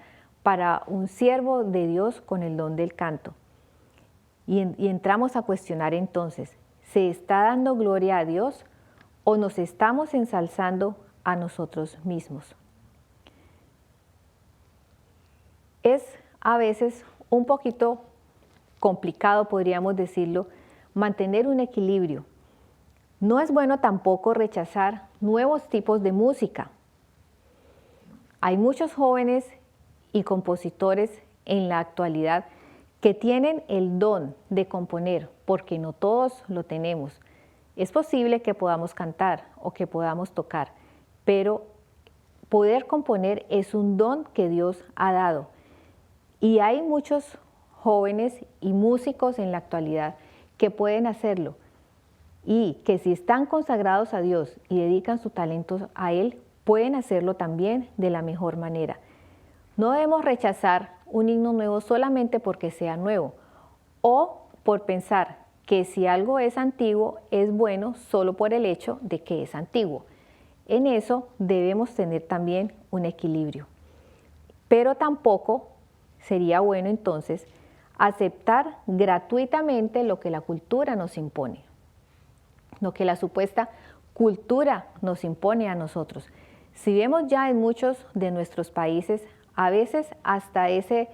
para un siervo de Dios con el don del canto. Y entramos a cuestionar entonces, ¿se está dando gloria a Dios o nos estamos ensalzando a nosotros mismos? Es a veces un poquito complicado, podríamos decirlo, mantener un equilibrio. No es bueno tampoco rechazar nuevos tipos de música. Hay muchos jóvenes y compositores en la actualidad que tienen el don de componer, porque no todos lo tenemos. Es posible que podamos cantar o que podamos tocar, pero poder componer es un don que Dios ha dado. Y hay muchos jóvenes y músicos en la actualidad que pueden hacerlo y que si están consagrados a Dios y dedican su talento a Él, pueden hacerlo también de la mejor manera. No debemos rechazar un himno nuevo solamente porque sea nuevo o por pensar que si algo es antiguo es bueno solo por el hecho de que es antiguo. En eso debemos tener también un equilibrio. Pero tampoco sería bueno entonces aceptar gratuitamente lo que la cultura nos impone, lo que la supuesta cultura nos impone a nosotros. Si vemos ya en muchos de nuestros países, a veces hasta ese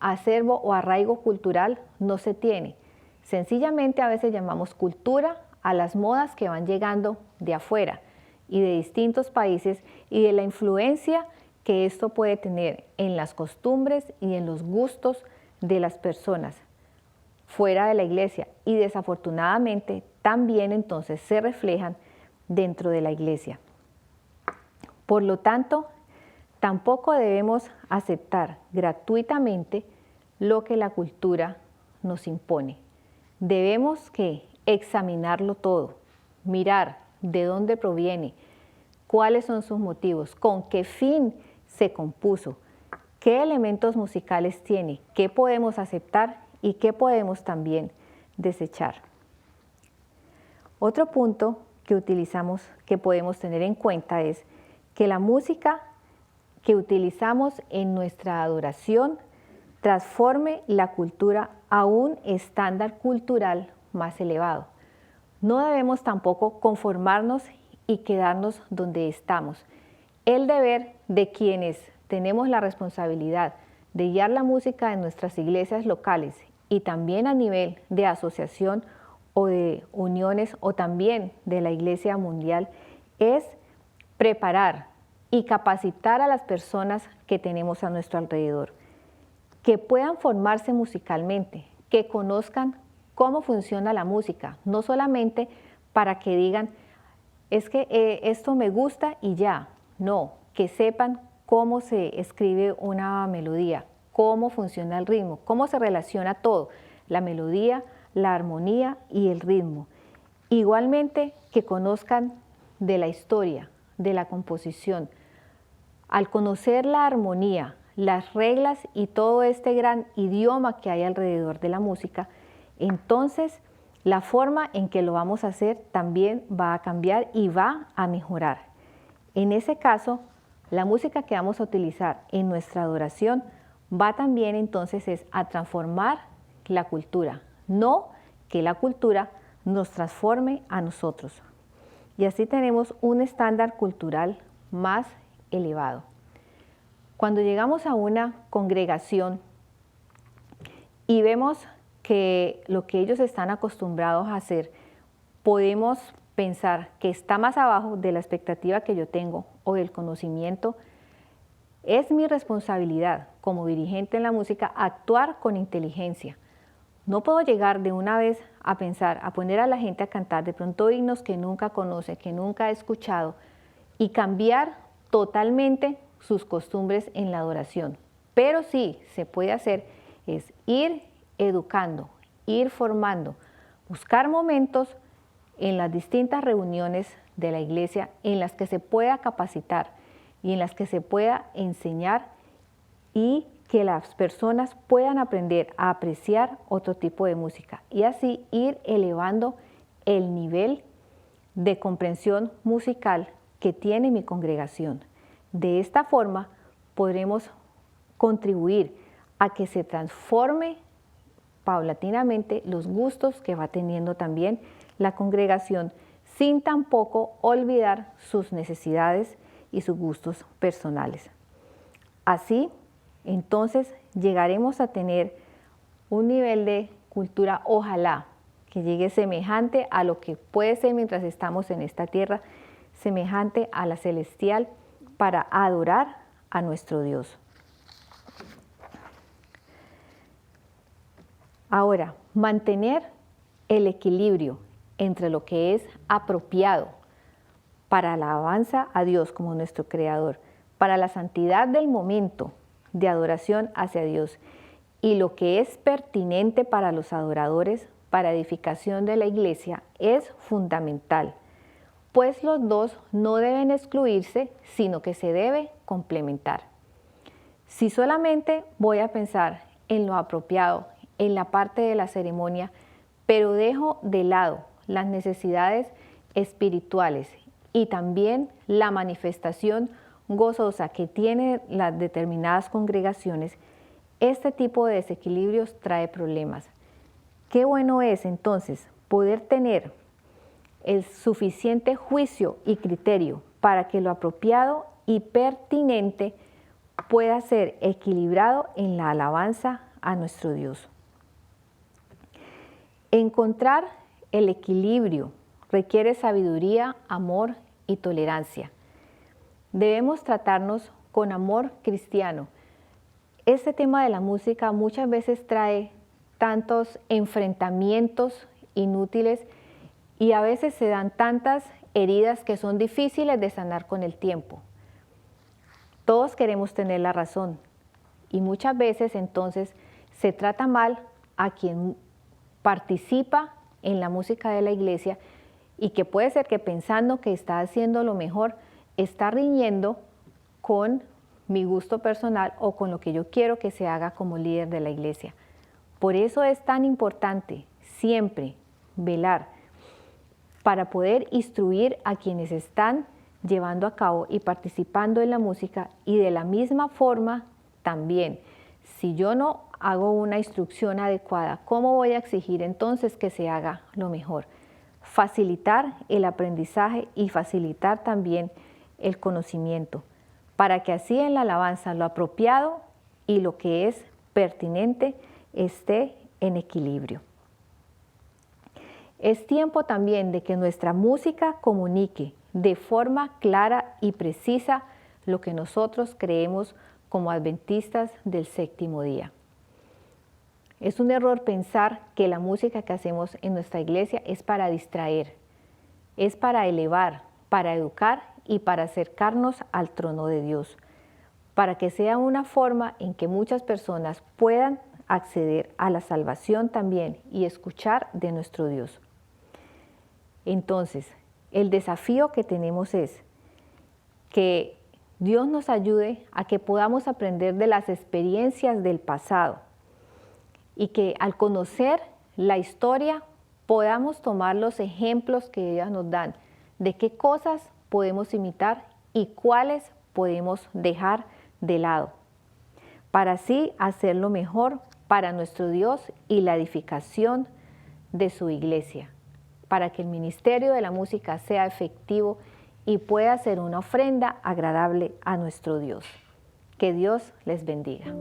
acervo o arraigo cultural no se tiene. Sencillamente a veces llamamos cultura a las modas que van llegando de afuera y de distintos países y de la influencia que esto puede tener en las costumbres y en los gustos de las personas fuera de la iglesia y desafortunadamente también entonces se reflejan dentro de la iglesia. Por lo tanto, tampoco debemos aceptar gratuitamente lo que la cultura nos impone. Debemos examinarlo todo, mirar de dónde proviene, cuáles son sus motivos, con qué fin se compuso, qué elementos musicales tiene, qué podemos aceptar y qué podemos también desechar. Otro punto que utilizamos, que podemos tener en cuenta es que la música que utilizamos en nuestra adoración transforme la cultura a un estándar cultural más elevado. No debemos tampoco conformarnos y quedarnos donde estamos. El deber de quienes tenemos la responsabilidad de guiar la música en nuestras iglesias locales y también a nivel de asociación o de uniones o también de la iglesia mundial es preparar y capacitar a las personas que tenemos a nuestro alrededor, que puedan formarse musicalmente, que conozcan cómo funciona la música, no solamente para que digan, es que esto me gusta y ya, no, que sepan cómo se escribe una melodía, cómo funciona el ritmo, cómo se relaciona todo, la melodía, la armonía y el ritmo. Igualmente que conozcan de la historia, de la composición. Al conocer la armonía, las reglas y todo este gran idioma que hay alrededor de la música, entonces la forma en que lo vamos a hacer también va a cambiar y va a mejorar. En ese caso, la música que vamos a utilizar en nuestra adoración va también entonces a transformar la cultura, no que la cultura nos transforme a nosotros. Y así tenemos un estándar cultural más elevado. Cuando llegamos a una congregación y vemos que lo que ellos están acostumbrados a hacer, podemos pensar que está más abajo de la expectativa que yo tengo o del conocimiento, es mi responsabilidad como dirigente en la música actuar con inteligencia. No puedo llegar de una vez a pensar, a poner a la gente a cantar de pronto himnos que nunca conoce, que nunca ha escuchado y cambiar totalmente sus costumbres en la adoración. Pero sí se puede hacer es ir educando, ir formando, buscar momentos en las distintas reuniones de la iglesia en las que se pueda capacitar y en las que se pueda enseñar y que las personas puedan aprender a apreciar otro tipo de música y así ir elevando el nivel de comprensión musical que tiene mi congregación. De esta forma podremos contribuir a que se transforme paulatinamente los gustos que va teniendo también la congregación, sin tampoco olvidar sus necesidades y sus gustos personales. Así, entonces, llegaremos a tener un nivel de cultura, ojalá, que llegue semejante a lo que puede ser mientras estamos en esta tierra, semejante a la celestial, para adorar a nuestro Dios. Ahora, mantener el equilibrio entre lo que es apropiado para la alabanza a Dios como nuestro Creador, para la santidad del momento de adoración hacia Dios y lo que es pertinente para los adoradores, para edificación de la iglesia, es fundamental, pues los dos no deben excluirse, sino que se debe complementar. Si solamente voy a pensar en lo apropiado, en la parte de la ceremonia, pero dejo de lado las necesidades espirituales y también la manifestación gozosa que tienen las determinadas congregaciones, este tipo de desequilibrios trae problemas. Qué bueno es entonces poder tener el suficiente juicio y criterio para que lo apropiado y pertinente pueda ser equilibrado en la alabanza a nuestro Dios. Encontrar el equilibrio requiere sabiduría, amor y tolerancia. Debemos tratarnos con amor cristiano. Este tema de la música muchas veces trae tantos enfrentamientos inútiles y a veces se dan tantas heridas que son difíciles de sanar con el tiempo. Todos queremos tener la razón y muchas veces entonces se trata mal a quien participa en la música de la iglesia y que puede ser que pensando que está haciendo lo mejor, está riñendo con mi gusto personal o con lo que yo quiero que se haga como líder de la iglesia. Por eso es tan importante siempre velar para poder instruir a quienes están llevando a cabo y participando en la música, y de la misma forma también, si yo no hago una instrucción adecuada, ¿cómo voy a exigir entonces que se haga lo mejor? Facilitar el aprendizaje y facilitar también el conocimiento, para que así en la alabanza lo apropiado y lo que es pertinente esté en equilibrio. Es tiempo también de que nuestra música comunique de forma clara y precisa lo que nosotros creemos como adventistas del séptimo día. Es un error pensar que la música que hacemos en nuestra iglesia es para distraer, es para elevar, para educar y para acercarnos al trono de Dios, para que sea una forma en que muchas personas puedan acceder a la salvación también y escuchar de nuestro Dios. Entonces, el desafío que tenemos es que Dios nos ayude a que podamos aprender de las experiencias del pasado y que al conocer la historia podamos tomar los ejemplos que ellas nos dan de qué cosas podemos imitar y cuáles podemos dejar de lado, para así hacerlo mejor para nuestro Dios y la edificación de su iglesia, para que el ministerio de la música sea efectivo y pueda ser una ofrenda agradable a nuestro Dios. Que Dios les bendiga.